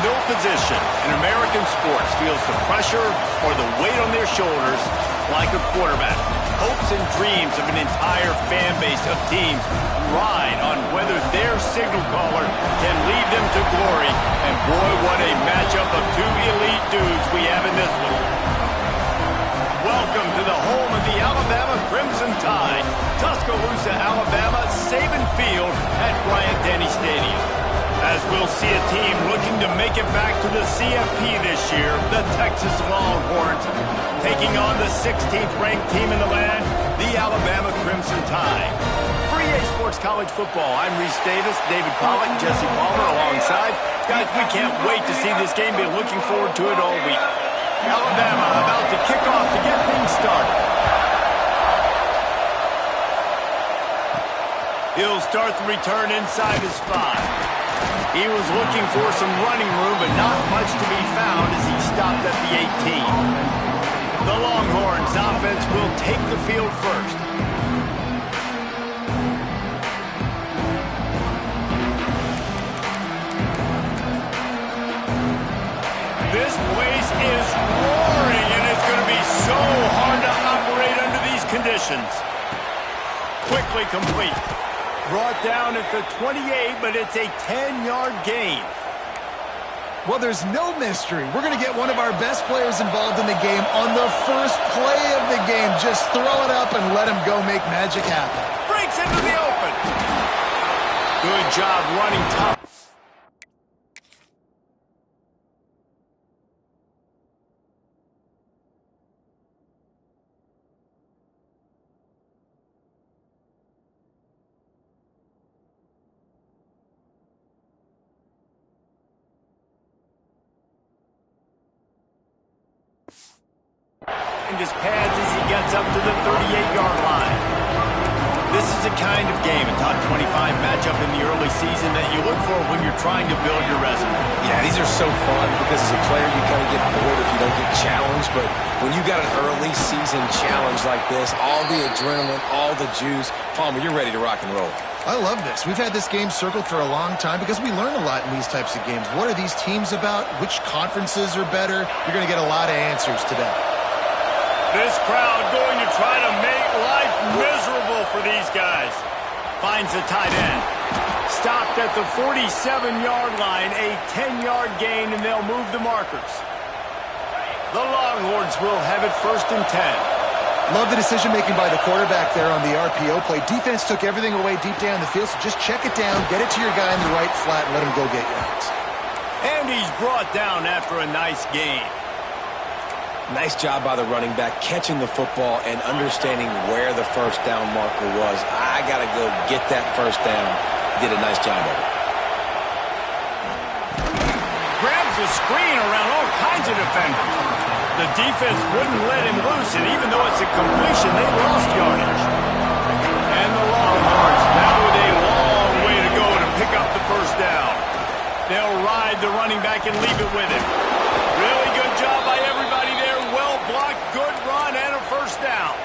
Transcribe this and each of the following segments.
fill position in American sports feels the pressure or the weight on their shoulders like a quarterback. Hopes and dreams of an entire fan base of teams ride on whether their signal caller can lead them to glory. And boy, what a matchup of two elite dudes we have in this one. Welcome to the home of the Alabama Crimson Tide. Tuscaloosa, Alabama, Saban Field at Bryant-Denny Stadium. As we'll see a team looking to make it back to the CFP this year, the Texas Longhorns, taking on the 16th ranked team in the land, the Alabama Crimson Tide. For EA Sports College Football, I'm Reese Davis, David Pollack, Jesse Palmer alongside. Guys, we can't wait to see this game. Been looking forward to it all week. Alabama about to kick off to get things started. He'll start the return inside his 5. He was looking for some running room, but not much to be found as he stopped at the 18. The Longhorns offense will take the field first. This place is roaring, and it's going to be so hard to operate under these conditions. Quickly complete. Brought down at the 28, but it's a 10-yard gain. Well, there's no mystery. We're going to get one of our best players involved in the game on the first play of the game. Just throw it up and let him go make magic happen. Breaks into the open. Good job running top. And his pads as he gets up to the 38-yard line. This is the kind of game, a top 25 matchup in the early season that you look for when you're trying to build your resume. Yeah, these are so fun because as a player you kind of get bored if you don't get challenged, but when you got an early season challenge like this, all the adrenaline, all the juice, Palmer, you're ready to rock and roll. I love this. We've had this game circled for a long time because we learn a lot in these types of games. What are these teams about? Which conferences are better? You're going to get a lot of answers today. This crowd going to try to make life miserable for these guys. Finds the tight end. Stopped at the 47-yard line, a 10-yard gain, and they'll move the markers. The Longhorns will have it 1st and 10. Love the decision-making by the quarterback there on the RPO play. Defense took everything away deep down the field, so just check it down, get it to your guy in the right flat, and let him go get yards. And he's brought down after a nice gain. Nice job by the running back, catching the football and understanding where the first down marker was. I got to go get that first down. Did a nice job of it. Grabs the screen around all kinds of defenders. The defense wouldn't let him loose, and even though it's a completion, they lost yardage. And the Longhorns now with a long way to go to pick up the first down. They'll ride the running back and leave it with him. Really good job by everybody there. Well blocked, good run, and a first down.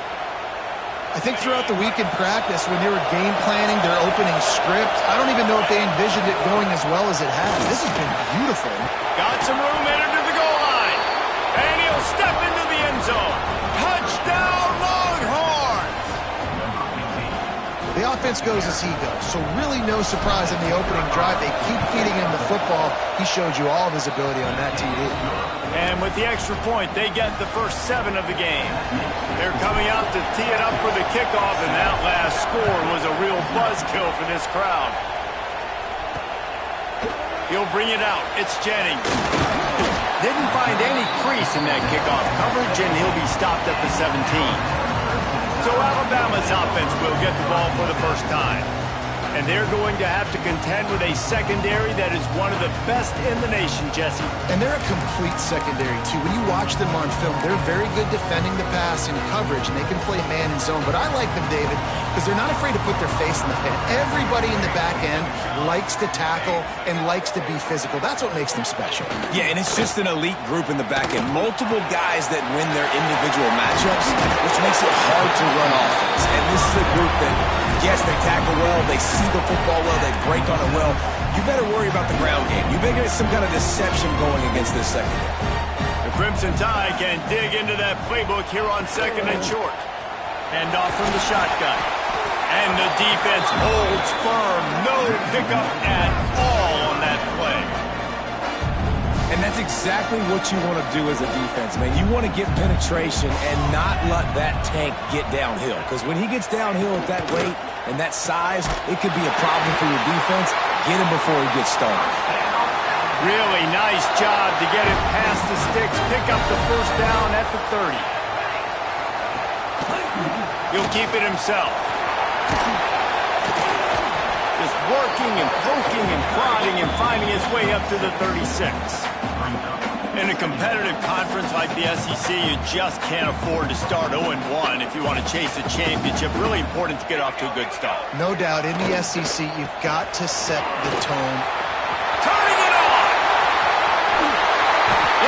I think throughout the week in practice, when they were game planning their opening script, I don't even know if they envisioned it going as well as it has. This has been beautiful. Got some room, entered to the goal line. And he'll step into the end zone. Touchdown, Longhorns! The offense goes as he goes, so really no surprise in the opening drive. They keep feeding him the football. He showed you all of his ability on that TD. And with the extra point, they get the first 7 of the game. They're coming out to tee it up for the kickoff, and that last score was a real buzzkill for this crowd. He'll bring it out. It's Jennings. Didn't find any crease in that kickoff coverage, and he'll be stopped at the 17. So Alabama's offense will get the ball for the first time. And they're going to have to contend with a secondary that is one of the best in the nation, Jesse. And they're a complete secondary, too. When you watch them on film, they're very good defending the pass in coverage, and they can play man and zone. But I like them, David, because they're not afraid to put their face in the fan. Everybody in the back end likes to tackle and likes to be physical. That's what makes them special. Yeah, and it's just an elite group in the back end. Multiple guys that win their individual matchups, which makes it hard to run offense. And this is a group that Yes, they tackle well, they see the football well, they break on it well. You better worry about the ground game. You better get some kind of deception going against this secondary. The Crimson Tide can dig into that playbook here on 2nd and short. Hand off from the shotgun. And the defense holds firm. No pickup at all on that play. And that's exactly what you want to do as a defense, man. You want to get penetration and not let that tank get downhill. Because when he gets downhill at that weight and that size, it could be a problem for your defense. Get him before he gets started. Really nice job to get it past the sticks. Pick up the first down at the 30. He'll keep it himself. Just working and poking and prodding and finding his way up to the 36. In a competitive conference like the SEC, you just can't afford to start 0-1 if you want to chase a championship. Really important to get off to a good start. No doubt, in the SEC, you've got to set the tone. Turning it on!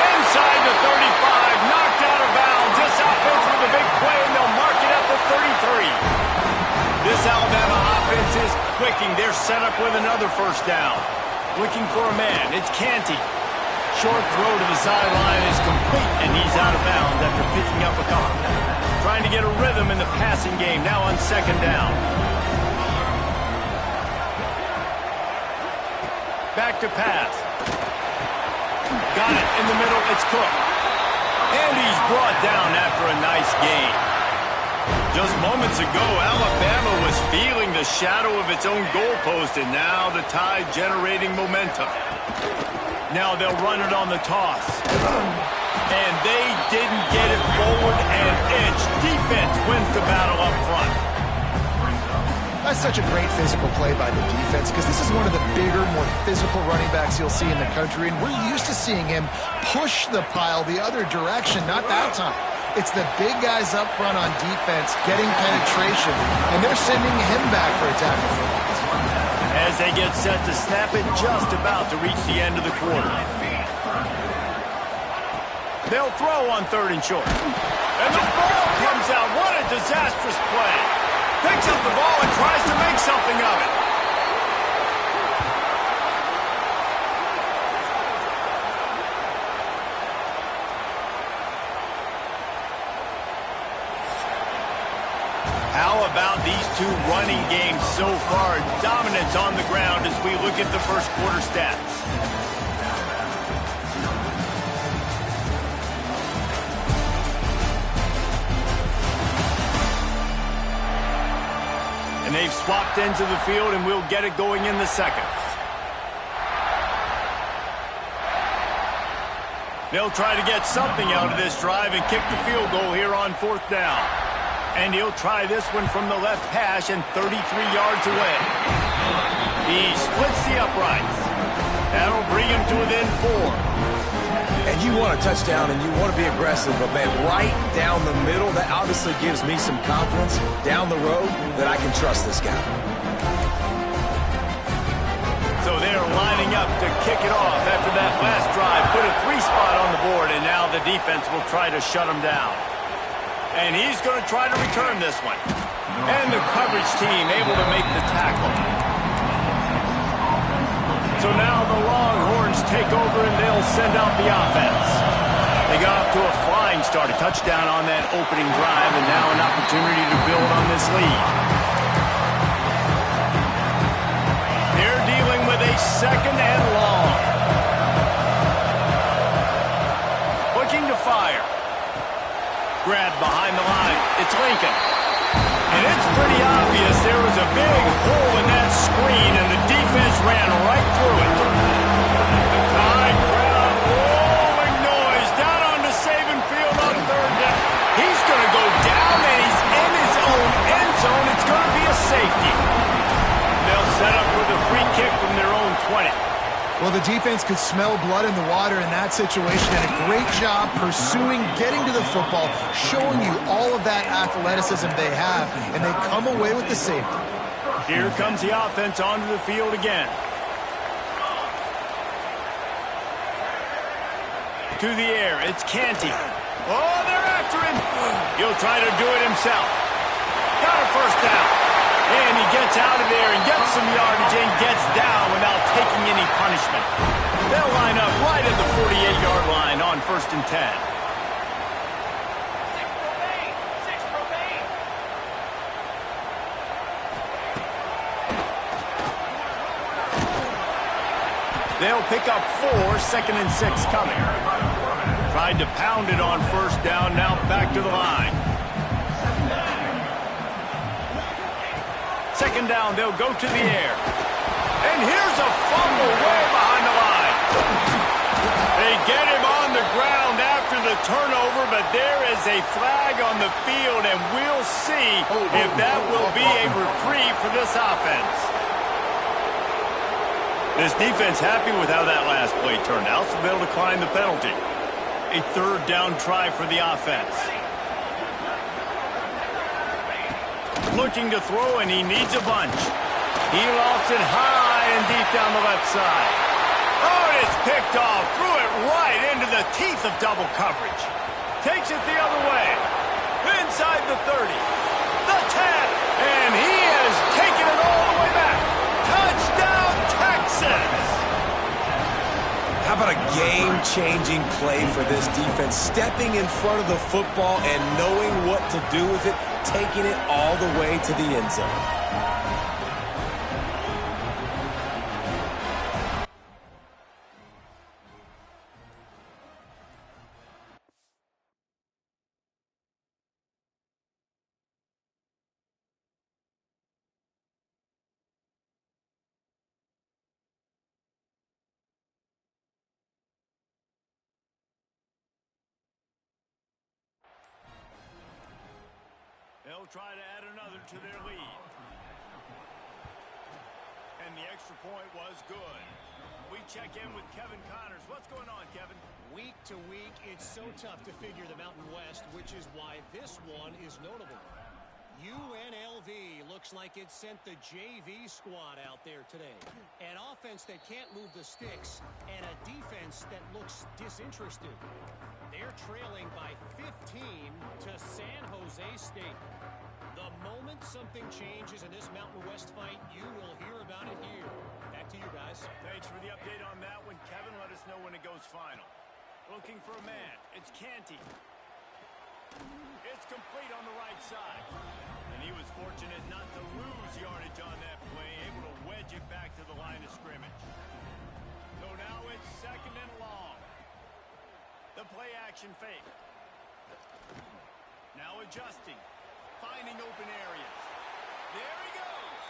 Inside the 35, knocked out of bounds. This offense with a big play, and they'll mark it at the 33. This Alabama offense is clicking. They're set up with another first down. Looking for a man. It's Canty. Short throw to the sideline is complete, and he's out of bounds after picking up a couple. Trying to get a rhythm in the passing game, now on 2nd down. Back to pass. Got it in the middle, it's Cook. And he's brought down after a nice gain. Just moments ago, Alabama was feeling the shadow of its own goalpost, and now the Tide generating momentum. Now they'll run it on the toss. And they didn't get it forward an inch. Defense wins the battle up front. That's such a great physical play by the defense because this is one of the bigger, more physical running backs you'll see in the country, and we're used to seeing him push the pile the other direction, not that time. It's the big guys up front on defense getting penetration, and they're sending him back for a tackle for loss. As they get set to snap it, just about to reach the end of the quarter. They'll throw on 3rd and short. And the ball comes out. What a disastrous play. Picks up the ball and tries to make something of it. How about these two running games so far? Dominance on the ground as we look at the first quarter stats. And they've swapped ends of the field, and we'll get it going in the second. They'll try to get something out of this drive and kick the field goal here on 4th down. And he'll try this one from the left hash and 33 yards away. He splits the uprights. That'll bring him to within 4. And you want a touchdown and you want to be aggressive, but man, right down the middle, that obviously gives me some confidence down the road that I can trust this guy. So they're lining up to kick it off after that last drive. Put a 3-spot on the board, and now the defense will try to shut him down. And he's going to try to return this one. And the coverage team able to make the tackle. So now the Longhorns take over and they'll send out the offense. They got off to a flying start, a touchdown on that opening drive, and now an opportunity to build on this lead. They're dealing with a 2nd and long. Looking to fire. Grab behind the line. It's Lincoln. And it's pretty obvious there was a big hole in that screen, and the defense ran right through it. The Tide crowd rolling noise down onto Saban Field on 3rd down. He's going to go down, and he's in his own end zone. It's going to be a safety. They'll set up with a free kick from their own 20. Well, the defense could smell blood in the water in that situation, and a great job pursuing, getting to the football, showing you all of that athleticism they have, and they come away with the safety. Here comes the offense onto the field again. To the air, it's Canty. Oh, they're after him. He'll try to do it himself. Got a first down. And he gets out of there and gets some yardage and gets down without taking any punishment. They'll line up right at the 48-yard line on 1st and 10. They'll pick up 4, 2nd and 6 coming. Tried to pound it on 1st down, now back to the line. 2nd down, they'll go to the air. And here's a fumble way behind the line. They get him on the ground after the turnover, but there is a flag on the field, and we'll see if that will be a reprieve for this offense. This defense happy with how that last play turned out, so they'll decline the penalty. A 3rd down try for the offense. Looking to throw, and he needs a bunch. He lost it high and deep down the left side. Oh, and it's picked off. Threw it right into the teeth of double coverage. Takes it the other way. Inside the 30. The 10. And he has taken it all the way back. Touchdown, Texas! How about a game-changing play for this defense? Stepping in front of the football and knowing what to do with it, taking it all the way to the end zone. They'll try to add another to their lead. And the extra point was good. We check in with Kevin Connors. What's going on, Kevin? Week to week, it's so tough to figure the Mountain West, which is why this one is notable. UNLV looks like it sent the JV squad out there today. An offense that can't move the sticks and a defense that looks disinterested. They're trailing by 15 to San Jose State. The moment something changes in this Mountain West fight, you will hear about it here. Back to you guys. Thanks for the update on that one, Kevin. Let us know when it goes final. Looking for a man. It's Canty. It's complete on the right side. And he was fortunate not to lose yardage on that play, able to wedge it back to the line of scrimmage. So now it's 2nd and long. The play action fake. Now adjusting. Finding open areas. There he goes.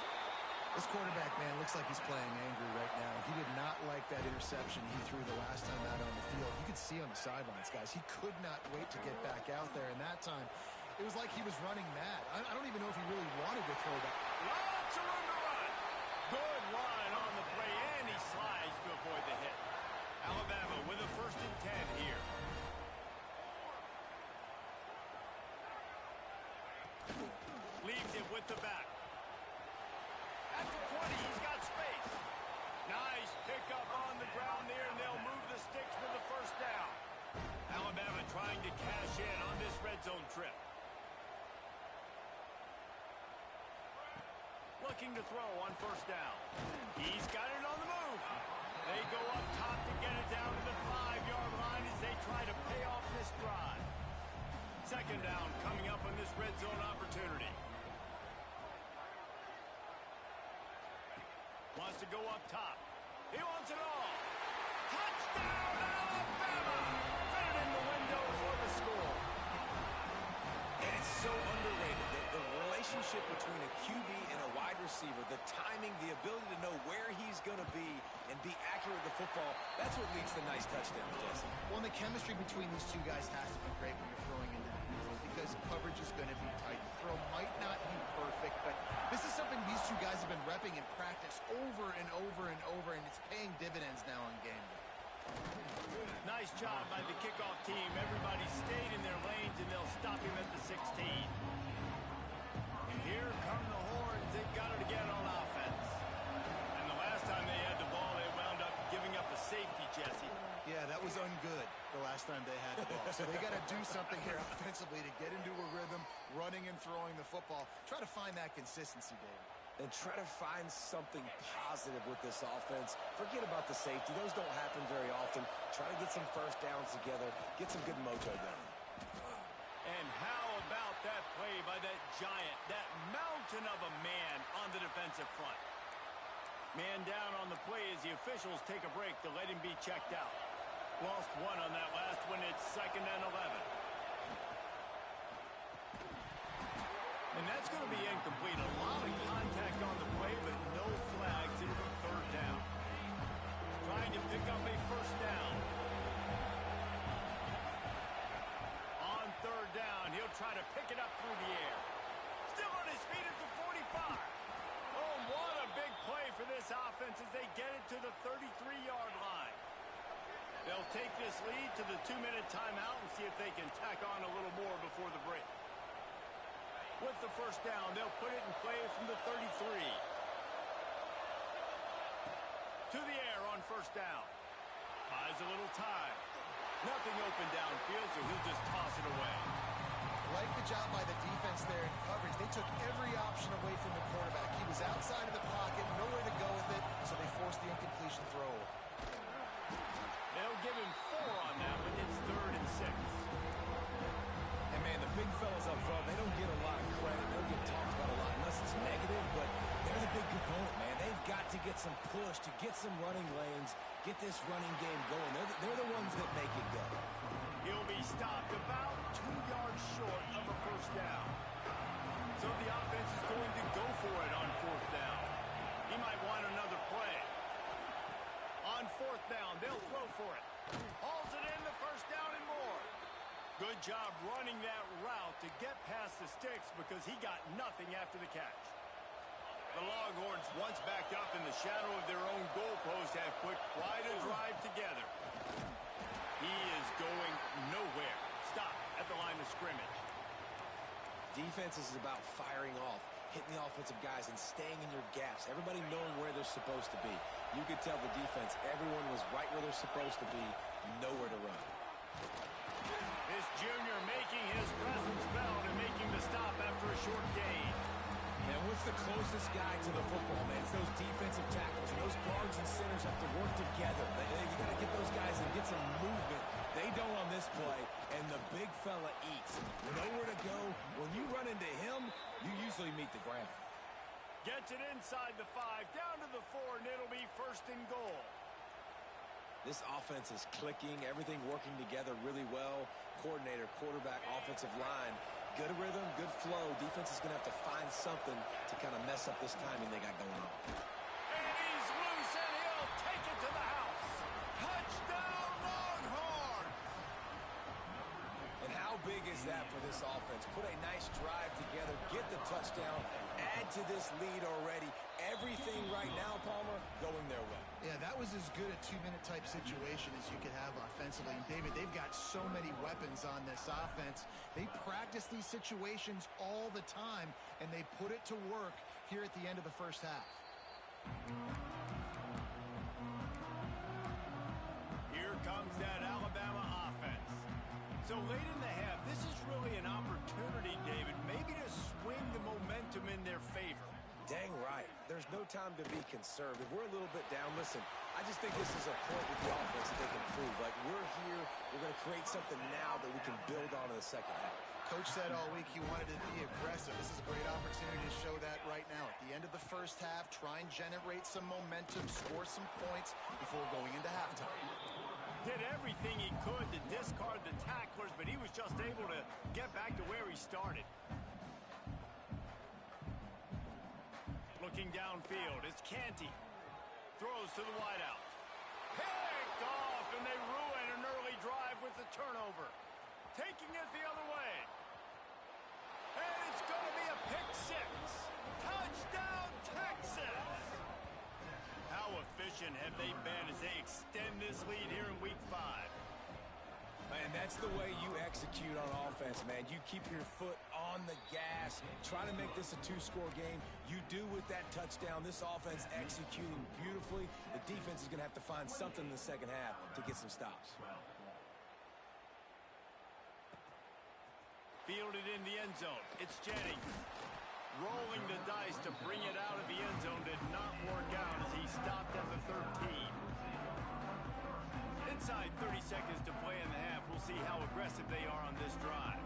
This quarterback, man, looks like he's playing angry right now. He did not like that interception he threw the last time out on the field. You could see on the sidelines, guys. He could not wait to get back out there. And that time, it was like he was running mad. I don't even know if he really wanted to throw that. Lots of room to run. Good line on the play, and he slides to avoid the hit. Alabama with a 1st and 10 here. Leaves it with the back. At the 20, he's got space. Nice pickup on the ground there, and they'll move the sticks for the 1st down. Alabama trying to cash in on this red zone trip. Looking to throw on 1st down. He's got it on the move. They go up top to get it down to the 5-yard line as they try to pay off this drive. 2nd down coming up on this red zone opportunity. Wants to go up top. He wants it all. Touchdown, Alabama! Fit it in the window for the score. And it's so underrated. The relationship between a QB and a wide receiver, the timing, the ability to know where he's going to be and be accurate with the football, that's what leads to nice touchdowns, Jesse. Well, and the chemistry between these two guys has to be great when you're throwing into the field because coverage is going to be tight. The throw might not be perfect, but this is something these two guys have been repping in practice over and over and over, and it's paying dividends now on game day. Nice job by the kickoff team. Everybody stayed in their lanes, and they'll stop him at the 16. And here come the horns. They've got it again on offense. And the last time they had the ball, they wound up giving up a safety, Jesse. Yeah, that was ungood the last time they had the ball. So they got to do something here offensively to get into a rhythm, running and throwing the football. Try to find that consistency, David. and try to find something positive with this offense. Forget about the safety. Those don't happen very often. Try to get some first downs together, get some good mojo going. And how about that play by that giant, that mountain of a man on the defensive front? Man down on the play as the officials take a break to let him be checked out. Lost one on that last one. It's 2nd and 11. And that's going to be incomplete. A lot of contact on the play, but no flags into the 3rd down. Trying to pick up a first down. On 3rd down, he'll try to pick it up through the air. Still on his feet at the 45. Oh, what a big play for this offense as they get it to the 33-yard line. They'll take this lead to the 2-minute timeout and see if they can tack on a little more before the break. With the first down, they'll put it in play from the 33. To the air on first down. Buys a little time. Nothing open downfield, so he'll just toss it away. Like the job by the defense there in coverage. They took every option away from the quarterback. He was outside of the pocket, nowhere to go with it, so they forced the incompletion throw. They'll give him 4 on that one. It's 3rd and 6. And, man, the big fellas up front, they don't get a lot of credit. They don't get talked about a lot unless it's negative, but they're the big component, man. They've got to get some push, to get some running lanes, get this running game going. They're the ones that make it go. He'll be stopped about 2 yards short of a first down. So the offense is going to go for it on 4th down. He might want another play. On 4th down, they'll throw for it. Hauls it in, the first down and more. Good job running that route to get past the sticks because he got nothing after the catch. The Longhorns, once backed up in the shadow of their own goalpost, have put quite a drive together. He is going nowhere. Stop at the line of scrimmage. Defense is about firing off, hitting the offensive guys and staying in your gaps. Everybody knowing where they're supposed to be. You could tell the defense, everyone was right where they're supposed to be, nowhere to run. This junior making his presence felt and making the stop after a short gain. And what's the closest guy to the football, man? It's those defensive tackles. And those guards and centers have to work together. You got to get those guys and get some movement. They don't on this play, and the big fella eats. Nowhere to go. When you run into him, you usually meet the ground. Gets it inside the 5, down to the 4, and it'll be 1st and goal. This offense is clicking, everything working together really well. Coordinator, quarterback, offensive line. Good rhythm, good flow. Defense is going to have to find something to kind of mess up this timing they got going on. And he's loose, and he'll take it to the house. Touchdown, Longhorn! And how big is that for this offense? Put a nice drive together, get the touchdown, add to this lead already. Everything right now, Palmer, going their way. Yeah, that was as good a 2-minute type situation as you could have offensively. And, David, they've got so many weapons on this offense. They practice these situations all the time, and they put it to work here at the end of the first half. Here comes that Alabama offense. So late in the half, this is really an opportunity, David, maybe to swing the momentum in their favor. Dang right. There's no time to be conservative. We're a little bit down. Listen, I just think this is a point with the offense that they can prove. Like, we're here. We're going to create something now that we can build on in the second half. Coach said all week he wanted to be aggressive. This is a great opportunity to show that right now. At the end of the first half, try and generate some momentum, score some points before going into halftime. Did everything he could to discard the tacklers, but he was just able to get back to where he started. Looking downfield, it's Canty. Throws to the wideout. Picked off, and they ruin an early drive with the turnover. Taking it the other way. And it's going to be a pick 6. Touchdown, Texas! How efficient have they been as they extend this lead here in Week 5? And that's the way you execute on offense, man. You keep your foot on the gas, try to make this a 2-score game. You do with that touchdown. This offense executing beautifully. The defense is going to have to find something in the second half to get some stops. Fielded in the end zone. It's Jennings. rolling the dice to bring it out of the end zone did not work out as he stopped at the 13. Inside 30 seconds to play in the half. We'll see how aggressive they are on this drive.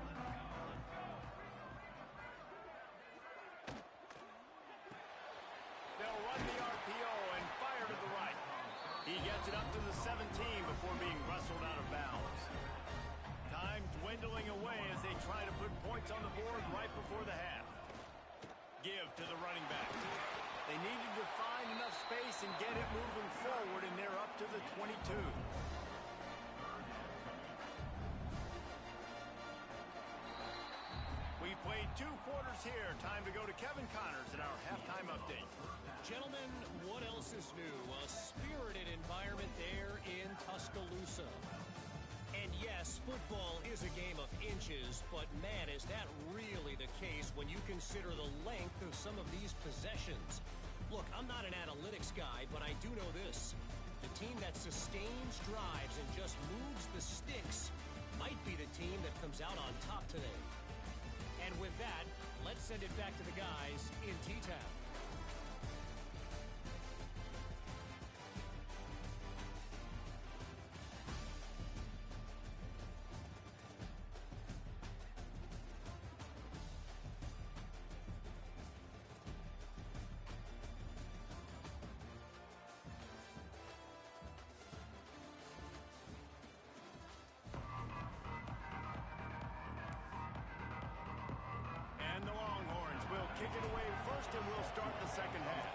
They'll run the RPO and fire to the right. He gets it up to the 17 before being wrestled out of bounds. Time dwindling away as they try to put points on the board right before the half. Give to the running back. They needed to find enough space and get it moving forward, and they're up to the 22. We've played 2 quarters here. Time to go to Kevin Connors in our halftime update. Gentlemen, what else is new? A spirited environment there in Tuscaloosa. And yes, football is a game of inches, but man, is that really the case when you consider the length of some of these possessions. Look, I'm not an analytics guy, but I do know this. The team that sustains drives and just moves the sticks might be the team that comes out on top today. And with that, let's send it back to the guys in T-Town. Kick it away first, and we'll start the second half.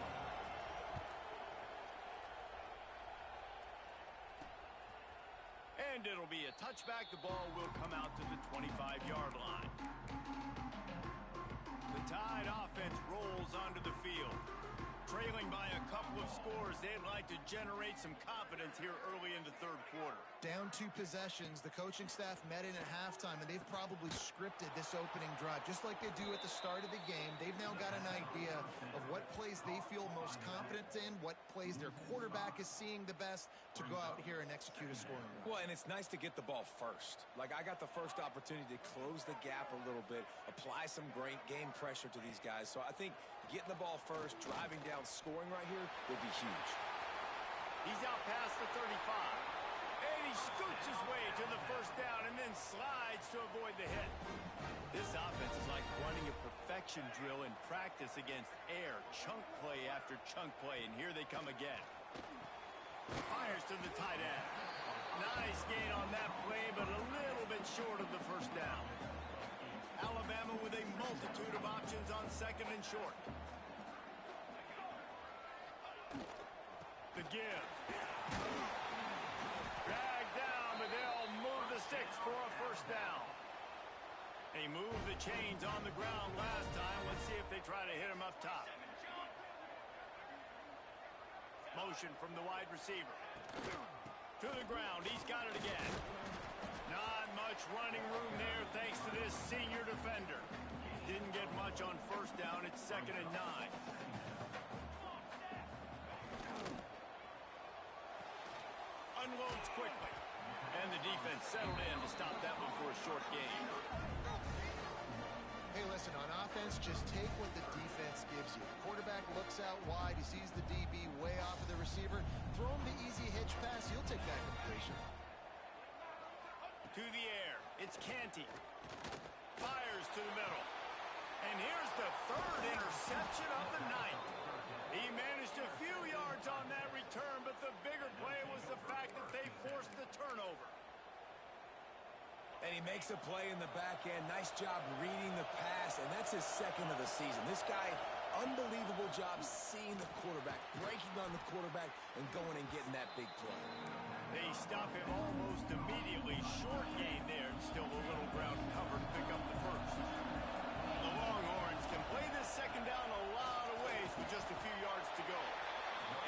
And it'll be a touchback. The ball will come out to the 25-yard line. The Tide offense rolls onto the field. Trailing by a couple of scores, they'd like to generate some confidence here early in the third quarter. Down 2 possessions, the coaching staff met in at halftime, and they've probably scripted this opening drive. Just like they do at the start of the game, they've now got an idea of what plays they feel most confident in, what plays their quarterback is seeing the best to go out here and execute a scoring run. Well, and it's nice to get the ball first. Like, I got the first opportunity to close the gap a little bit, apply some great game pressure to these guys. So I think getting the ball first, driving down, scoring right here will be huge. He's out past the 35. And he scoots his way to the first down and then slides to avoid the hit. This offense is like running a perfection drill in practice against air. Chunk play after chunk play, and here they come again. Fires to the tight end. Nice gain on that play, but a little bit short of the first down. Alabama with a multitude of options on second and short. The give. Dragged down, but they'll move the sticks for a first down. They moved the chains on the ground last time. Let's see if they try to hit him up top. Motion from the wide receiver. To the ground. He's got it again. Not much running room there thanks to this senior defender. Didn't get much on first down. It's 2nd and 9. Unloads quickly. And the defense settled in to stop that one for a short gain. Hey, listen, on offense, just take what the defense gives you. The quarterback looks out wide. He sees the DB way off of the receiver. Throw him the easy hitch pass. He'll take that completion. To the air. It's Canty. Fires to the middle. And here's the 3rd interception of the night. He managed a few yards on that return, but the bigger play was the fact that they forced the turnover. And he makes a play in the back end. Nice job reading the pass, and that's his 2nd of the season. This guy, unbelievable job seeing the quarterback, breaking on the quarterback, and going and getting that big play. They stop him almost immediately. Short gain there, and still a little ground covered to pick up the first. The Longhorns can play this second down a lot of ways with just a few yards to go.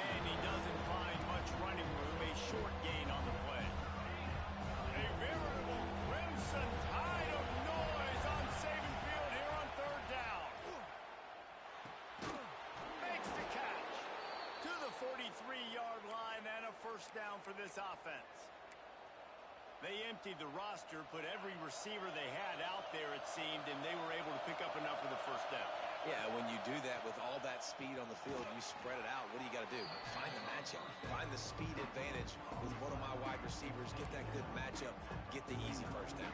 And he doesn't find much running room. A short gain on the play. A veritable Crimson Tide of noise on Saban Field here on 3rd down. Makes the catch to the 43-yard line and a first down for this offense. They emptied the roster, put every receiver they had out there, it seemed, and they were able to pick up enough for the first down. Yeah, when you do that with all that speed on the field, you spread it out. What do you got to do? Find the matchup. Find the speed advantage with one of my wide receivers. Get that good matchup. Get the easy first down.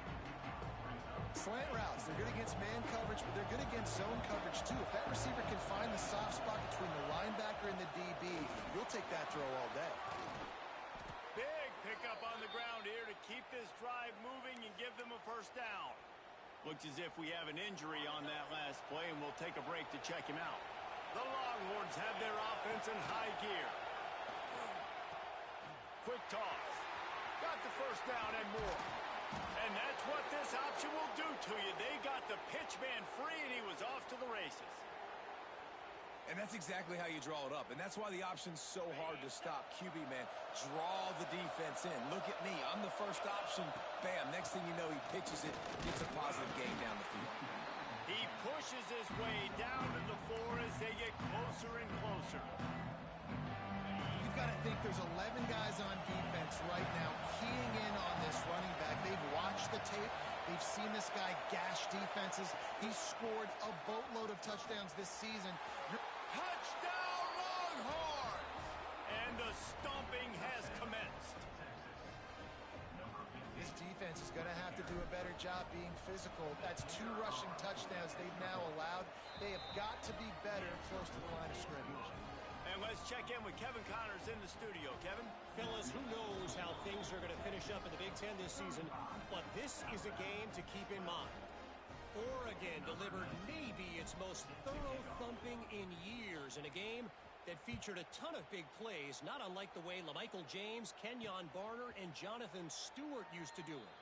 Slant routes, they're good against man coverage, but they're good against zone coverage too. If that receiver can find the soft spot between the linebacker and the DB, you'll take that throw all day. Big pickup on the ground here to keep this drive moving and give them a first down. Looks as if we have an injury on that last play, and we'll take a break to check him out. The Longhorns have their offense in high gear. Quick toss. Got the first down and more. And that's what this option will do to you. They got the pitch man free, and he was off to the races. And that's exactly how you draw it up. And that's why the option's so hard to stop. QB, man, draw the defense in. Look at me. I'm the first option. Bam. Next thing you know, he pitches it, gets a positive gain down the field. He pushes his way down to the floor as they get closer and closer. You've got to think there's 11 guys on defense right now keying in on this running back. They've watched the tape. They've seen this guy gash defenses. He's scored a boatload of touchdowns this season. Touchdown, Longhorns! And the stomping has commenced. This defense is going to have to do a better job being physical. That's 2 rushing touchdowns they've now allowed. They have got to be better close to the line of scrimmage. And let's check in with Kevin Connors in the studio. Kevin? Fellas, who knows how things are going to finish up in the Big Ten this season, but this is a game to keep in mind. Oregon delivered maybe its most thorough thumping in years in a game that featured a ton of big plays, not unlike the way LaMichael James, Kenyon Barner, and Jonathan Stewart used to do it.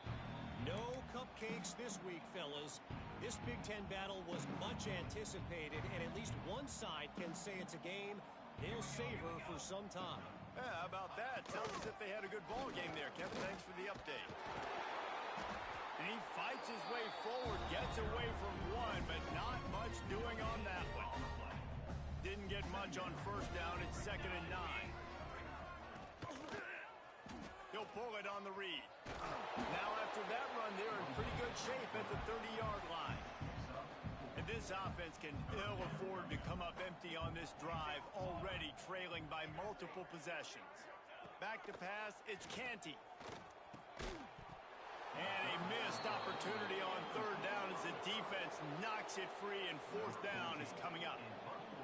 No cupcakes this week, fellas. This Big Ten battle was much anticipated, and at least one side can say it's a game they'll savor for some time. Yeah, how about that? Sounds as if they had a good ball game there, Kevin. Thanks for the update. And he fights his way forward, gets away from one, but not much doing on that one. Didn't get much on first down. It's 2nd and 9. He'll pull it on the read. Now after that run, they're in pretty good shape at the 30-yard line. And this offense can ill afford to come up empty on this drive, already trailing by multiple possessions. Back to pass, it's Canty. And a missed opportunity on 3rd down as the defense knocks it free, and 4th down is coming up.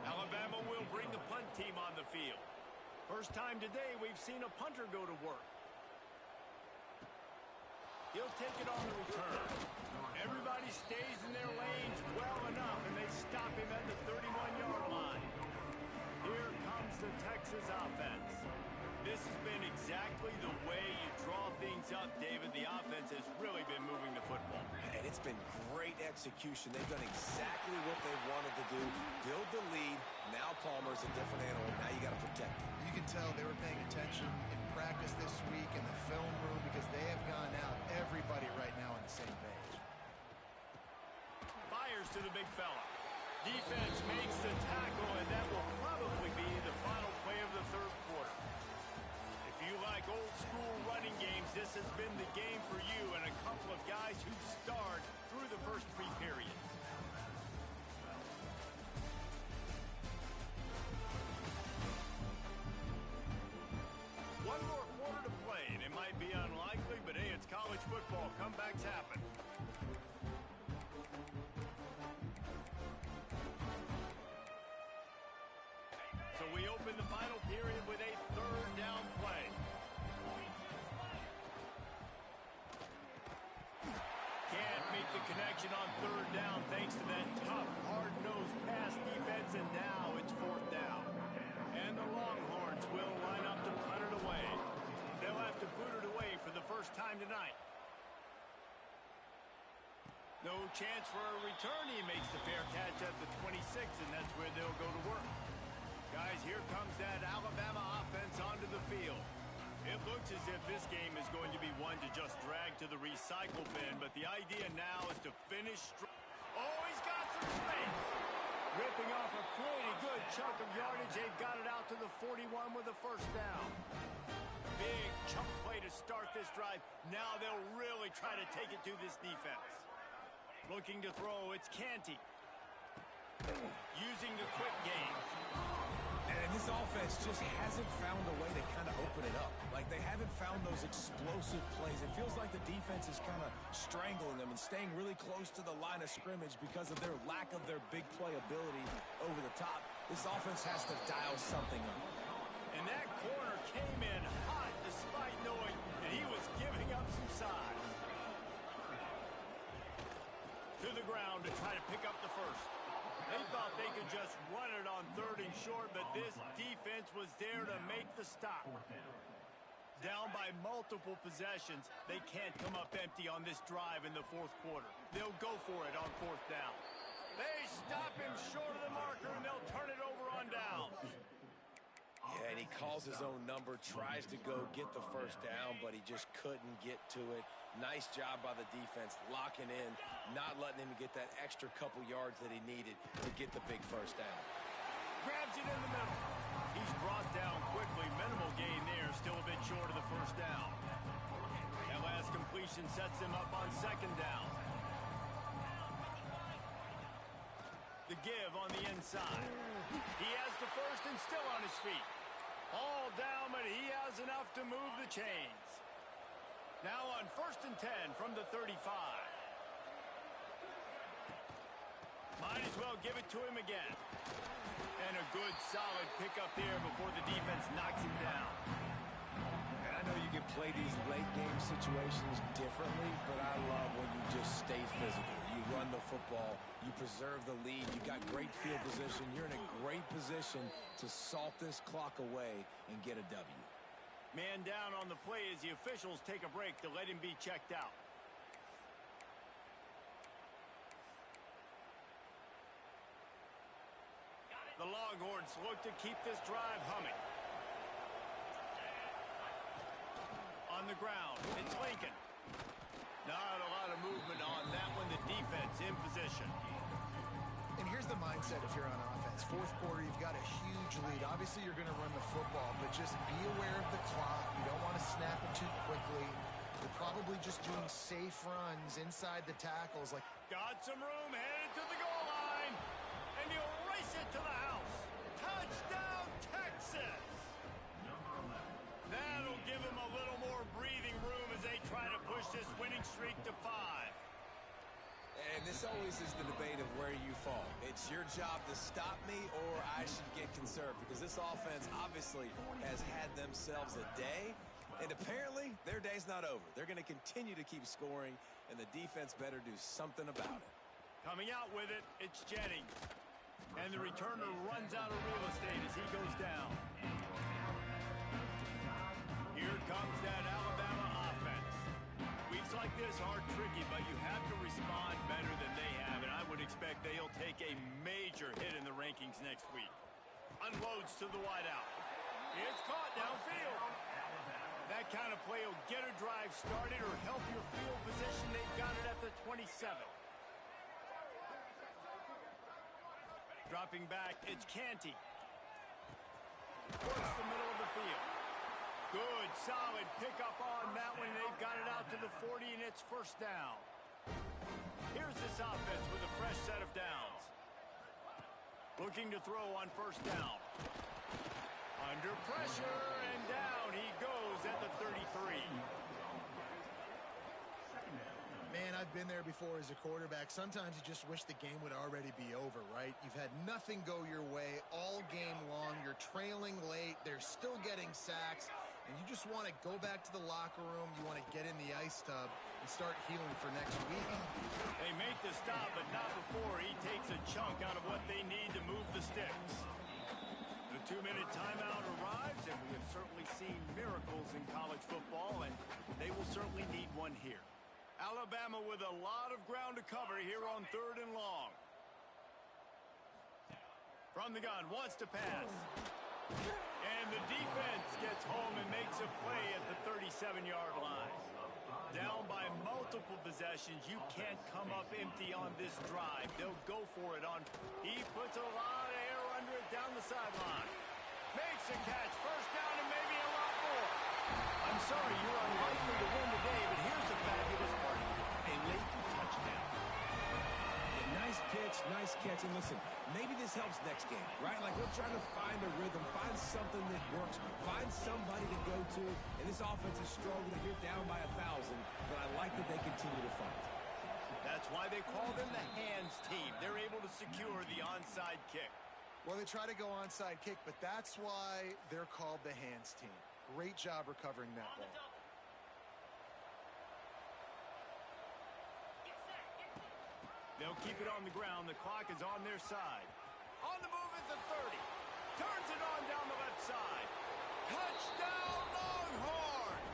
Alabama will bring the punt team on the field. First time today we've seen a punter go to work. He'll take it on the return. Everybody stays in their lanes well enough, and they stop him at the 31-yard line. Here comes the Texas offense. This has been exactly the way you draw things up, David. The offense has really been moving the football. And it's been great execution. They've done exactly what they've wanted to do. Build the lead. Now Palmer's a different animal. Now you got to protect him. You can tell they were paying attention in practice this week in the film room because they have gone out, everybody right now on the same page. Fires to the big fella. Defense makes the tackle, and that will probably be the final play of the 3rd quarter. If you like old school running games, this has been the game for you and a couple of guys who starred through the first 3 periods. One more quarter to play, and it might be unlikely, but hey, it's college football. Comebacks happen. So we open the final period with a 3rd down play. Can't make the connection on 3rd down thanks to that tough, hard-nosed pass defense, and now it's 4th down. And the Longhorns will line up to punt it away. They'll have to boot it away for the first time tonight. No chance for a return. He makes the fair catch at the 26, and that's where they'll go to work. Guys, here comes that Alabama offense onto the field. It looks as if this game is going to be one to just drag to the recycle bin, but the idea now is to finish strong. Oh, he's got some space. Ripping off a pretty good chunk of yardage. They've got it out to the 41 with a first down. Big chunk play to start this drive. Now they'll really try to take it to this defense. Looking to throw, it's Canty. using the quick game. And this offense just hasn't found a way to kind of open it up. Like, they haven't found those explosive plays. It feels like the defense is kind of strangling them and staying really close to the line of scrimmage because of their lack of their big play ability over the top. This offense has to dial something up. And that corner came in hot despite knowing that he was giving up some size. To the ground to try to pick up the first. They thought they could just run it on 3rd and short, but this defense was there to make the stop. Down by multiple possessions, they can't come up empty on this drive in the 4th quarter. They'll go for it on 4th down. They stop him short of the marker, and they'll turn it over on downs. Yeah, and he calls his own number, tries to go get the first down, but he just couldn't get to it. Nice job by the defense, locking in, not letting him get that extra couple yards that he needed to get the big first down. Grabs it in the middle. He's brought down quickly. Minimal gain there, still a bit short of the first down. That last completion sets him up on 2nd down. The give on the inside. He has the first and still on his feet. All down, but he has enough to move the chains. Now on 1st and 10 from the 35. Might as well give it to him again. And a good, solid pickup there before the defense knocks him down. And I know you can play these late-game situations differently, but I love when you just stay physical. You run the football, you preserve the lead, you got great field position, you're in a great position to salt this clock away and get a W. Man down on the play as the officials take a break to let him be checked out. The Longhorns look to keep this drive humming. On the ground, it's Lincoln. Not a lot of movement on that one. The defense in position. And here's the mindset if you're on offense. 4th quarter, you've got a huge lead. Obviously, you're going to run the football, but just be aware of the clock. You don't want to snap it too quickly. You're probably just doing safe runs inside the tackles. Got some room, headed to the goal line. And he'll race it to the house. Touchdown, Texas! That'll give him a little more breathing room as they try to push this winning streak to 5. And this always is the debate of where you fall. It's your job to stop me or I should get conserved, because this offense obviously has had themselves a day, and apparently their day's not over. They're going to continue to keep scoring, and the defense better do something about it. Coming out with it, it's Jennings. And the returner runs out of real estate as he goes down. Here comes that Alabama offense. Weeks like this are tricky, but you have to respond better than they have, and I would expect they'll take a major hit in the rankings next week. Unloads to the wideout. It's caught downfield. That kind of play will get a drive started or help your field position. They've got it at the 27. Dropping back, it's Canty. Towards the middle of the field. Good, solid pickup on that one. They've got it out to the 40, and it's 1st down. Here's this offense with a fresh set of downs. Looking to throw on 1st down. Under pressure, and down he goes at the 33. Man, I've been there before as a quarterback. Sometimes you just wish the game would already be over, right? You've had nothing go your way all game long. You're trailing late. They're still getting sacks. And you just want to go back to the locker room. You want to get in the ice tub and start healing for next week. They make the stop, but not before he takes a chunk out of what they need to move the sticks. The 2-minute timeout arrives, and we have certainly seen miracles in college football, and they will certainly need one here. Alabama with a lot of ground to cover here on 3rd and long. From the gun, wants to pass. And the defense gets home and makes a play at the 37-yard line. Down by multiple possessions, you can't come up empty on this drive. They'll go for it on. He puts a lot of air under it down the sideline. Makes a catch, 1st down, and maybe a lot more. I'm sorry, you're unlikely to win today, but here's a fabulous play. A late touchdown. The Nice pitch, nice catch. And listen, maybe this helps next game, right? Like we're trying to find a rhythm, find something that works, find somebody to go to. And this offense is struggling. You're down by 1,000, but I like that they continue to fight. That's why they call them the hands team. They're able to secure the onside kick. Well, they try to go onside kick, but that's why they're called the hands team. Great job recovering that ball. They'll keep it on the ground. The clock is on their side. On the move is the 30. Turns it on down the left side. Touchdown, Longhorns!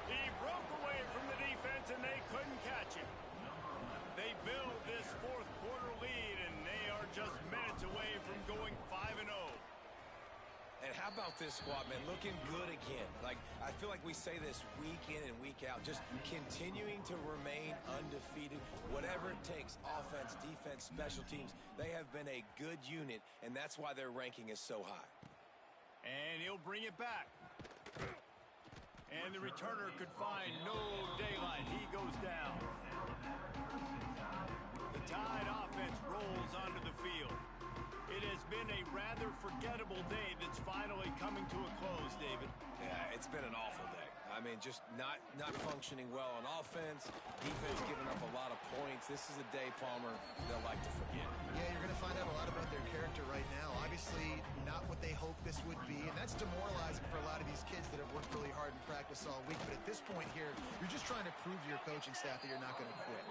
He broke away from the defense, and they couldn't catch him. They build this fourth quarter lead, and they are just minutes away from going 5-0. And how about this squad, man? Looking good again. Like, I feel like we say this week in and week out, just continuing to remain undefeated. Whatever it takes, offense, defense, special teams, they have been a good unit, and that's why their ranking is so high. And he'll bring it back. And the returner could find no daylight. He goes down. The Tide offense rolls onto the field. It has been a rather forgettable day that's finally coming to a close, David. Yeah, it's been an awful day. I mean, just not functioning well on offense. Defense giving up a lot of points. This is a day, Palmer, they'll like to forget. Yeah, you're going to find out a lot about their character right now. Obviously, not what they hoped this would be, and that's demoralizing for a lot of these kids that have worked really hard in practice all week. But at this point here, you're just trying to prove to your coaching staff that you're not going to quit.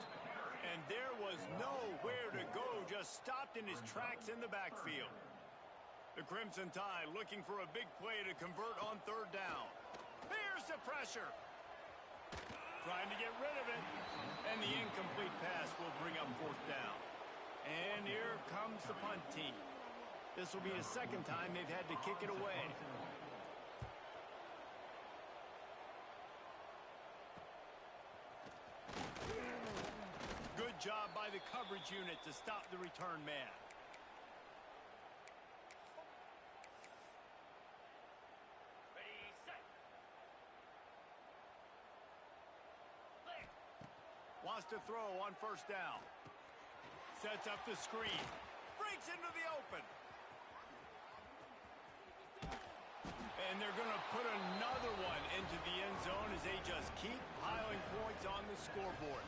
And there was nowhere to go, just stopped in his tracks in the backfield. The Crimson Tide looking for a big play to convert on third down. Here's the pressure. Trying to get rid of it. And the incomplete pass will bring up fourth down. And here comes the punt team. This will be the second time they've had to kick it away. Good job by the coverage unit to stop the return man. Ready, set. Play. Wants to throw on first down. Sets up the screen. Breaks into the open. And they're going to put another one into the end zone as they just keep piling points on the scoreboard.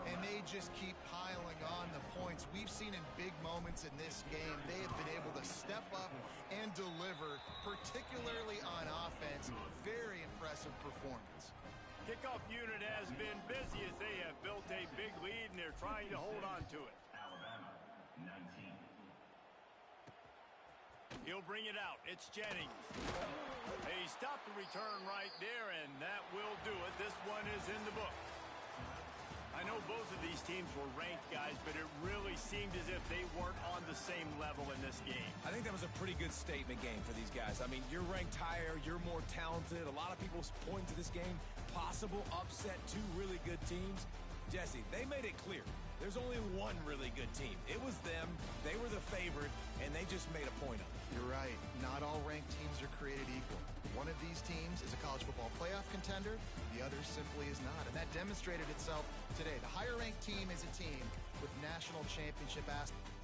And they just keep piling on the points. We've seen in big moments in this game, they have been able to step up and deliver, particularly on offense. Very impressive performance. Kickoff unit has been busy as they have built a big lead, and they're trying to hold on to it. Alabama, 19. He'll bring it out. It's Jennings. They stopped the return right there, and that will do it. This one is in the book. I know both of these teams were ranked, guys, but it really seemed as if they weren't on the same level in this game. I think that was a pretty good statement game for these guys. I mean, you're ranked higher, you're more talented. A lot of people point to this game, possible upset, two really good teams. Jesse, they made it clear. There's only one really good team. It was them. They were the favorite, and they just made a point of it. You're right. Not all ranked teams are created equal. One of these teams is a college football playoff contender. The other simply is not. And that demonstrated itself today. The higher ranked team is a team with national championship aspirations.